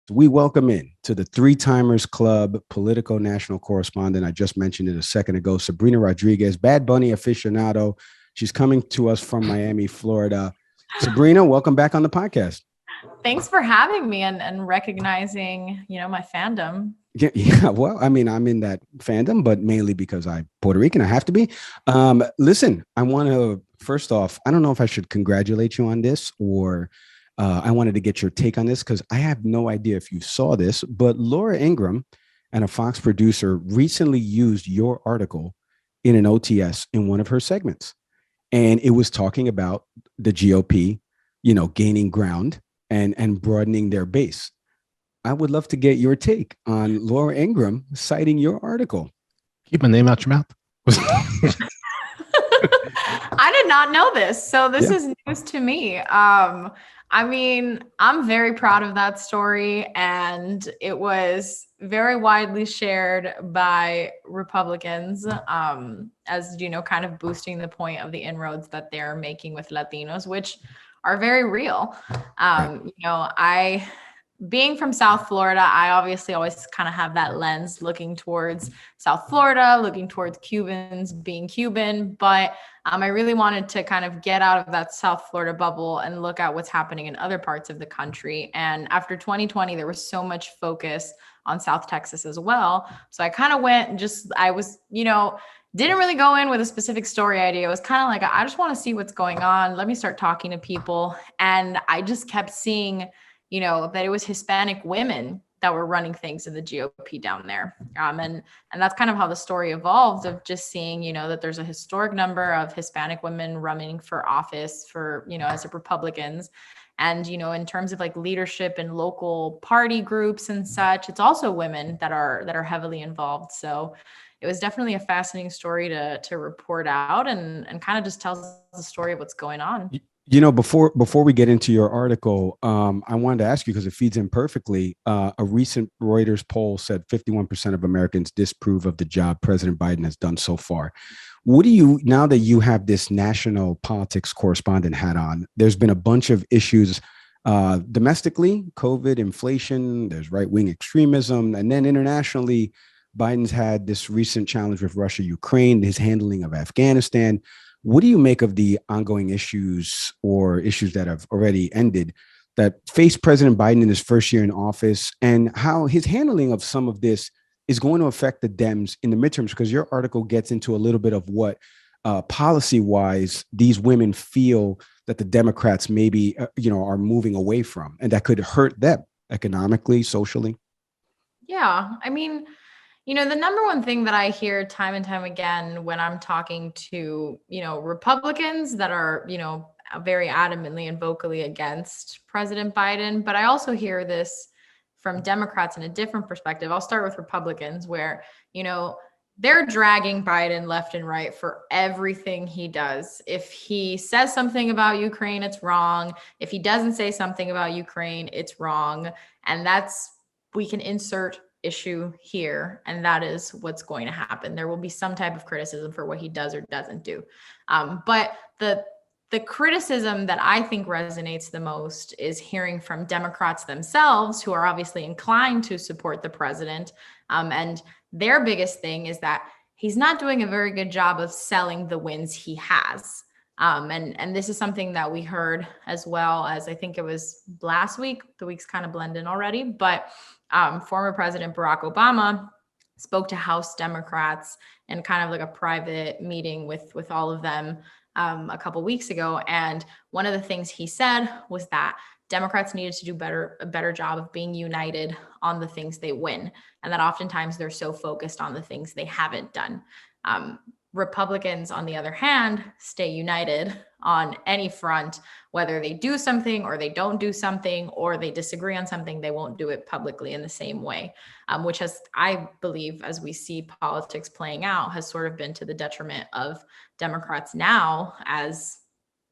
We welcome in to the Three Timers Club Politico national correspondent. I just mentioned it a second ago, Sabrina Rodriguez, Bad Bunny aficionado. She's coming to us from Miami, Florida. Sabrina, welcome back on the podcast. Thanks for having me and recognizing, my fandom. Yeah. Well, I mean, I'm in that fandom, but mainly because I'm Puerto Rican. I have to be. Listen, I want to, first off, I don't know if I should congratulate you on this or I wanted to get your take on this because I have no idea if you saw this, but Laura Ingraham and a Fox producer recently used your article in an OTS in one of her segments. And it was talking about the GOP, gaining ground and broadening their base. I would love to get your take on Laura Ingraham citing your article. Keep my name out your mouth. I did not know this, so this is news to me. I mean, I'm very proud of that story, and it was very widely shared by Republicans, as kind of boosting the point of the inroads that they're making with Latinos, which are very real. Being from South Florida, I obviously always kind of have that lens looking towards South Florida, looking towards Cubans being Cuban. But I really wanted to kind of get out of that South Florida bubble and look at what's happening in other parts of the country. And after 2020, there was so much focus on South Texas as well. So I kind of went didn't really go in with a specific story idea. It was kind of like, I just want to see what's going on. Let me start talking to people. And I just kept seeing that it was Hispanic women that were running things in the GOP down there. And that's kind of how the story evolved, of just seeing, that there's a historic number of Hispanic women running for office for, as Republicans. And, in terms of like leadership and local party groups and such, it's also women that are heavily involved. So it was definitely a fascinating story to report out and kind of just tells the story of what's going on. Before we get into your article, I wanted to ask you, because it feeds in perfectly. A recent Reuters poll said 51% of Americans disapprove of the job President Biden has done so far. What do you, now that you have this national politics correspondent hat on, there's been a bunch of issues domestically, COVID, inflation, there's right-wing extremism, and then internationally, Biden's had this recent challenge with Russia, Ukraine, his handling of Afghanistan. What do you make of the ongoing issues or issues that have already ended that face President Biden in his first year in office, and how his handling of some of this is going to affect the Dems in the midterms? Because your article gets into a little bit of what policy-wise these women feel that the Democrats maybe are moving away from, and that could hurt them economically, socially. Yeah, I mean, the number one thing that I hear time and time again when I'm talking to, Republicans that are, very adamantly and vocally against President Biden, but I also hear this from Democrats in a different perspective. I'll start with Republicans where, they're dragging Biden left and right for everything he does. If he says something about Ukraine, it's wrong. If he doesn't say something about Ukraine, it's wrong. And we can insert issue here, and that is what's going to happen. There will be some type of criticism for what he does or doesn't do. But the criticism that I think resonates the most is hearing from Democrats themselves, who are obviously inclined to support the president. And their biggest thing is that he's not doing a very good job of selling the wins he has. And this is something that we heard as well as, I think it was last week, the weeks kind of blend in already, but former President Barack Obama spoke to House Democrats in kind of like a private meeting with all of them a couple weeks ago. And one of the things he said was that Democrats needed to do a better job of being united on the things they win, and that oftentimes they're so focused on the things they haven't done. Republicans, on the other hand, stay united on any front, whether they do something or they don't do something, or they disagree on something, they won't do it publicly in the same way, which has, I believe, as we see politics playing out, has sort of been to the detriment of Democrats now as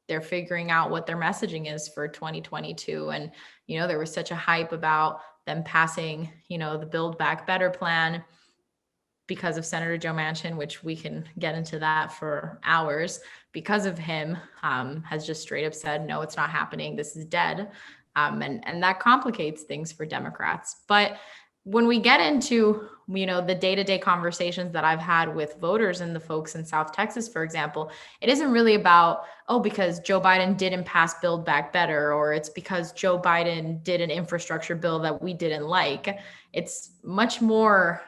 they're figuring out what their messaging is for 2022. And, there was such a hype about them passing, the Build Back Better plan because of Senator Joe Manchin, which we can get into that for hours. Because of him, has just straight up said, no, it's not happening. This is dead. And that complicates things for Democrats. But when we get into, the day-to-day conversations that I've had with voters and the folks in South Texas, for example, it isn't really about, because Joe Biden didn't pass Build Back Better, or it's because Joe Biden did an infrastructure bill that we didn't like. It's much more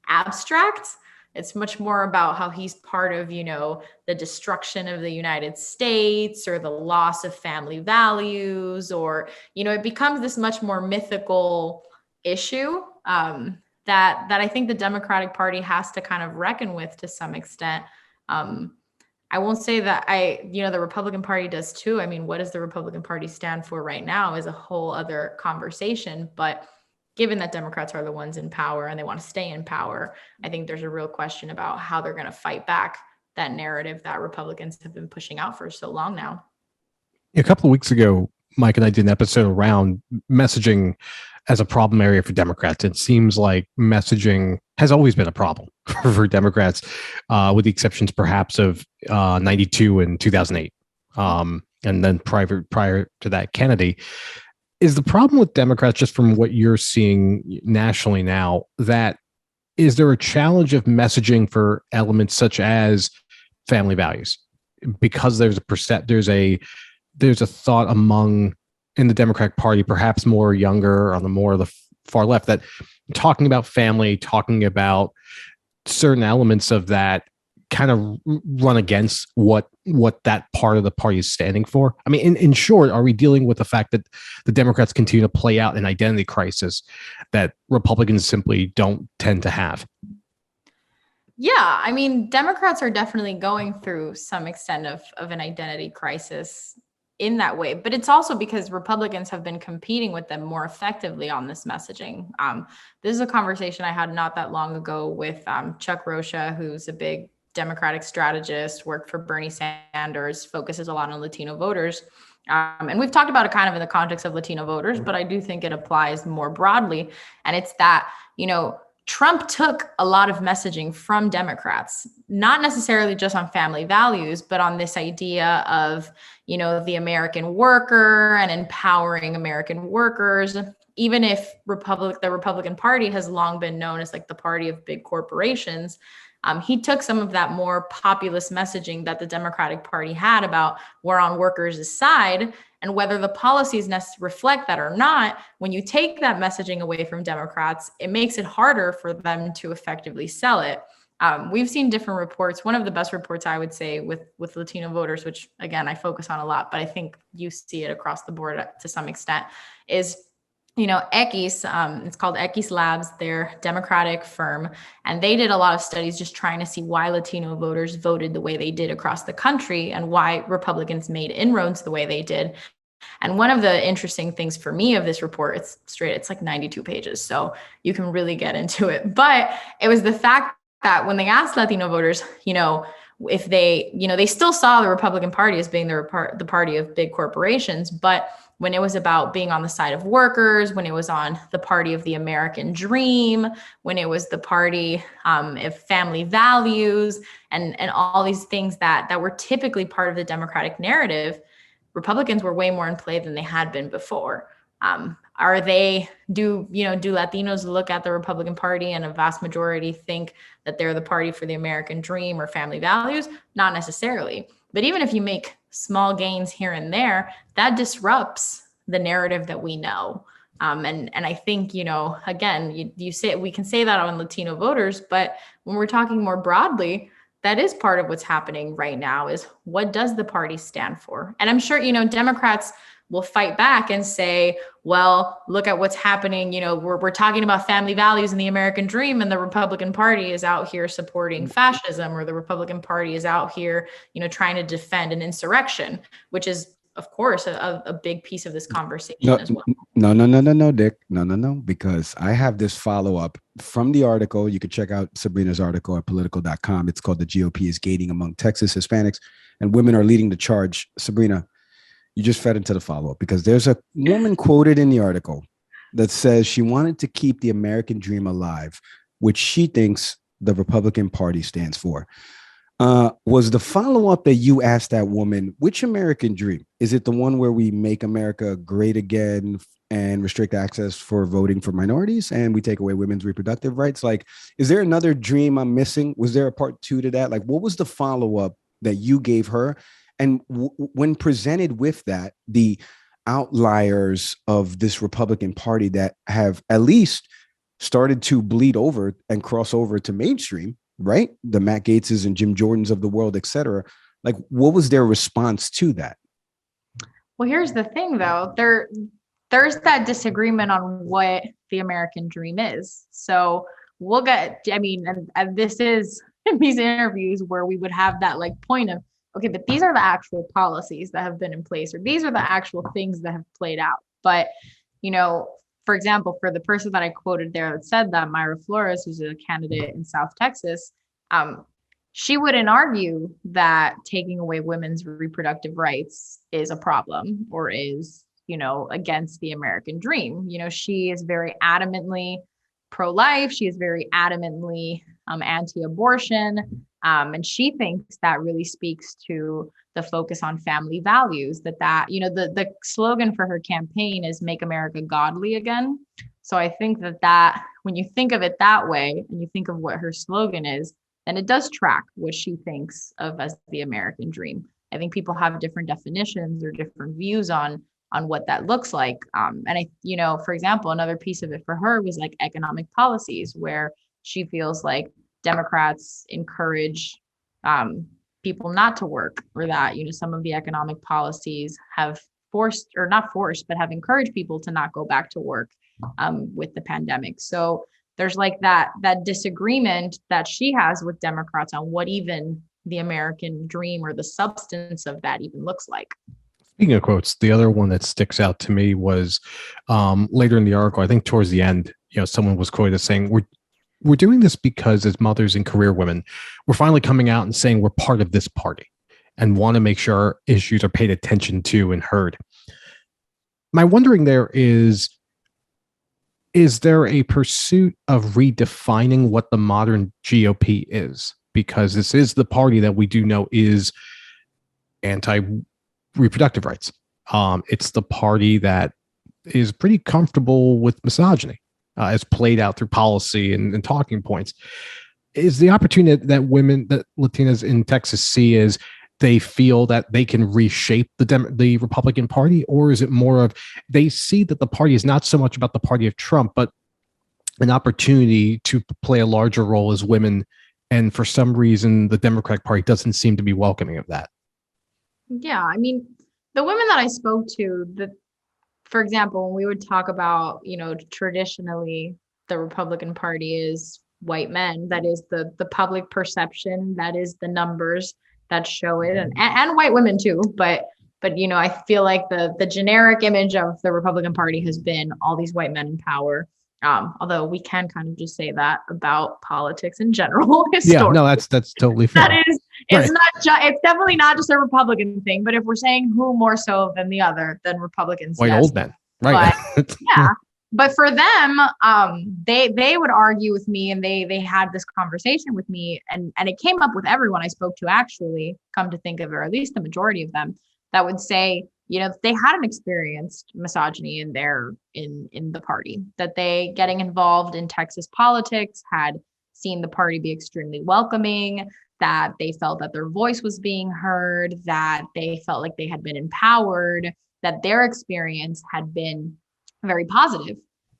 abstract. It's much more about how he's part of, the destruction of the United States, or the loss of family values, or, it becomes this much more mythical issue that I think the Democratic Party has to kind of reckon with to some extent. I won't say that the Republican Party does too. I mean, what does the Republican Party stand for right now is a whole other conversation. But given that Democrats are the ones in power and they want to stay in power, I think there's a real question about how they're going to fight back that narrative that Republicans have been pushing out for so long now. A couple of weeks ago, Mike and I did an episode around messaging as a problem area for Democrats. It seems like messaging has always been a problem for Democrats, with the exceptions perhaps of 92 and 2008. And then prior to that, Kennedy. Is the problem with Democrats, just from what you're seeing nationally now, that is there a challenge of messaging for elements such as family values? Because there's a thought in the Democratic Party, perhaps more younger, on the more of the far left, that talking about family, talking about certain elements of that kind of run against what that part of the party is standing for. I mean, in short, are we dealing with the fact that the Democrats continue to play out an identity crisis that Republicans simply don't tend to have? Yeah, I mean, Democrats are definitely going through some extent of an identity crisis in that way, but it's also because Republicans have been competing with them more effectively on this messaging. This is a conversation I had not that long ago with Chuck Rocha, who's a big Democratic strategist, worked for Bernie Sanders, focuses a lot on Latino voters. And we've talked about it kind of in the context of Latino voters, but I do think it applies more broadly. And it's that, Trump took a lot of messaging from Democrats, not necessarily just on family values, but on this idea of, the American worker and empowering American workers. Even if the Republican Party has long been known as like the party of big corporations, he took some of that more populist messaging that the Democratic Party had about we're on workers' side, and whether the policies reflect that or not. When you take that messaging away from Democrats, it makes it harder for them to effectively sell it. We've seen different reports. One of the best reports, I would say, with Latino voters, which again, I focus on a lot, but I think you see it across the board to some extent, is X, it's called X Labs, they're a Democratic firm, and they did a lot of studies just trying to see why Latino voters voted the way they did across the country and why Republicans made inroads the way they did. And one of the interesting things for me of this report, it's like 92 pages, so you can really get into it. But it was the fact that when they asked Latino voters, if they still saw the Republican Party as being the party of big corporations, but when it was about being on the side of workers, when it was on the party of the American dream, when it was the party of family values and all these things that were typically part of the Democratic narrative, Republicans were way more in play than they had been before. Do Latinos look at the Republican Party and a vast majority think that they're the party for the American dream or family values? Not necessarily. But even if you make small gains here and there, that disrupts the narrative that we know. And I think, again, you say we can say that on Latino voters, but when we're talking more broadly, that is part of what's happening right now is what does the party stand for? And I'm sure, Democrats will fight back and say, well, look at what's happening. We're talking about family values and the American dream, and the Republican Party is out here supporting fascism, or the Republican Party is out here, trying to defend an insurrection, which is, of course, a big piece of this conversation as well. No, Dick. No, because I have this follow-up from the article. You can check out Sabrina's article at Politico.com. It's called "The GOP is Gating Among Texas Hispanics and Women Are Leading the Charge." Sabrina, you just fed into the follow-up because there's a woman quoted in the article that says she wanted to keep the American dream alive, which she thinks the Republican Party stands for. Was the follow-up that you asked that woman, which American dream? Is it the one where we make America great again and restrict access for voting for minorities and we take away women's reproductive rights? Like, is there another dream I'm missing? Was there a part two to that? Like, what was the follow-up that you gave her? And when presented with that, the outliers of this Republican Party that have at least started to bleed over and cross over to mainstream, right? The Matt Gaetzes and Jim Jordans of the world, et cetera. Like, what was their response to that? Well, here's the thing, though. There's that disagreement on what the American dream is. So we'll get, I mean, and this is these interviews where we would have that like point of, okay, but these are the actual policies that have been in place, or these are the actual things that have played out. But, you know, for example, for the person that I quoted there that said that, Myra Flores, who's a candidate in South Texas, she wouldn't argue that taking away women's reproductive rights is a problem or is, you know, against the American dream. You know, she is very adamantly pro-life. She is very adamantly anti-abortion. And she thinks that really speaks to the focus on family values, that, you know, the slogan for her campaign is "Make America Godly Again." So I think that when you think of it that way and you think of what her slogan is, then it does track what she thinks of as the American dream. I think people have different definitions or different views on what that looks like. And I, you know, for example, another piece of it for her was like economic policies, where she feels like Democrats encourage people not to work, or that, you know, some of the economic policies have forced, or not forced, but have encouraged people to not go back to work with the pandemic. So there's like that disagreement that she has with Democrats on what even the American dream or the substance of that even looks like. Speaking of quotes, the other one that sticks out to me was later in the article, I think towards the end, you know, someone was quoted as saying, we're doing this because as mothers and career women, we're finally coming out and saying we're part of this party and want to make sure our issues are paid attention to and heard. My wondering there is there a pursuit of redefining what the modern GOP is? Because this is the party that we do know is anti-reproductive rights. It's the party that is pretty comfortable with misogyny, as played out through policy and talking points. Is the opportunity that women, that Latinas in Texas see, is they feel that they can reshape the Republican Party, or is it more of they see that the party is not so much about the party of Trump, but an opportunity to play a larger role as women, and for some reason the Democratic Party doesn't seem to be welcoming of that? Yeah, I mean, the women that I spoke to, for example, when we would talk about, you know, traditionally the Republican Party is white men, that is the public perception, that is the numbers that show it, and white women too, but you know, I feel like the generic image of the Republican Party has been all these white men in power. Although we can kind of just say that about politics in general. Yeah, no, that's totally fair. That is, it's right. It's definitely not just a Republican thing, but if we're saying who more so than the other, then Republicans, white yes. Old men, right? But, yeah. But for them, they would argue with me, and they had this conversation with me, and it came up with everyone I spoke to, actually, come to think of it, or at least the majority of them, that would say, you know, they hadn't experienced misogyny in the party, that they, getting involved in Texas politics, had seen the party be extremely welcoming, that they felt that their voice was being heard, that they felt like they had been empowered, that their experience had been very positive.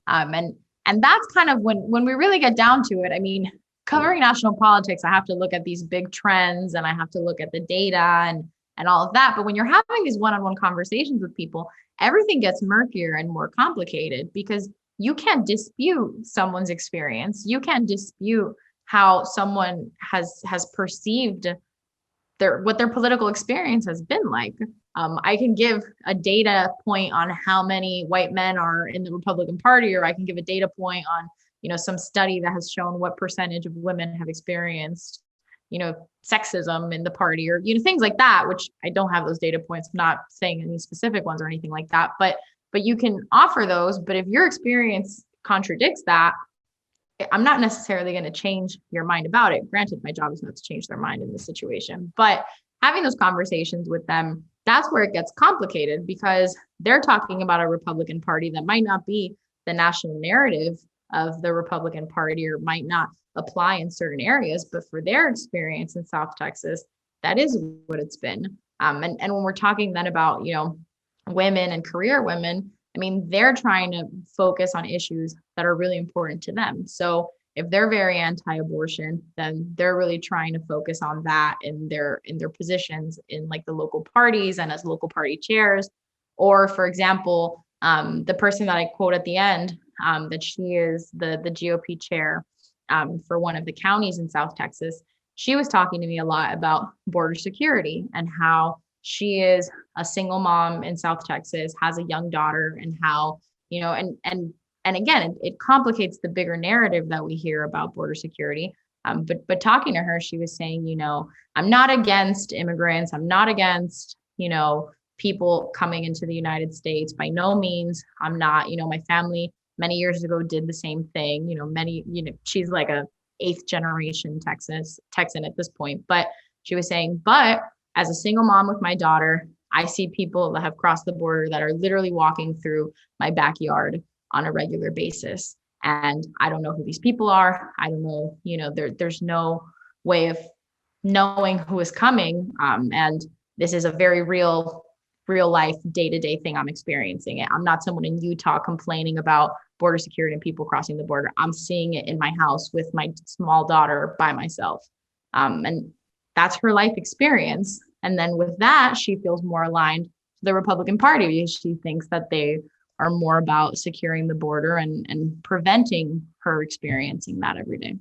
And that's kind of when we really get down to it. I mean, covering national politics, I have to look at these big trends, and I have to look at the data and all of that. But when you're having these one-on-one conversations with people, everything gets murkier and more complicated, because you can't dispute someone's experience. You can't dispute how someone has perceived what their political experience has been like. I can give a data point on how many white men are in the Republican Party, or I can give a data point on, you know, some study that has shown what percentage of women have experienced, you know, sexism in the party, or, you know, things like that, which I don't have those data points. I'm not saying any specific ones or anything like that, but you can offer those. But if your experience contradicts that, I'm not necessarily going to change your mind about it. Granted, my job is not to change their mind in this situation, but having those conversations with them, that's where it gets complicated, because they're talking about a Republican Party that might not be the national narrative of the Republican Party, or might not apply in certain areas, but for their experience in South Texas, that is what it's been. And when we're talking then about, women and career women, I mean, they're trying to focus on issues that are really important to them. So if they're very anti-abortion, then they're really trying to focus on that in their positions in like the local parties and as local party chairs. Or for example, the person that I quote at the end, that she is the GOP chair for one of the counties in South Texas. She was talking to me a lot about border security and how she is a single mom in South Texas, has a young daughter, and how, and again, it complicates the bigger narrative that we hear about border security. But talking to her, she was saying, I'm not against immigrants. I'm not against, people coming into the United States. By no means. I'm not, my family many years ago did the same thing. She's like a 8th generation Texan at this point. But she was saying, but as a single mom with my daughter, I see people that have crossed the border that are literally walking through my backyard on a regular basis. And I don't know who these people are. I don't know, there's no way of knowing who is coming. And this is a very real life, day-to-day thing I'm experiencing. I'm not someone in Utah complaining about border security and people crossing the border. I'm seeing it in my house with my small daughter by myself. And that's her life experience. And then with that, she feels more aligned to the Republican Party, because she thinks that they are more about securing the border and preventing her experiencing that every day.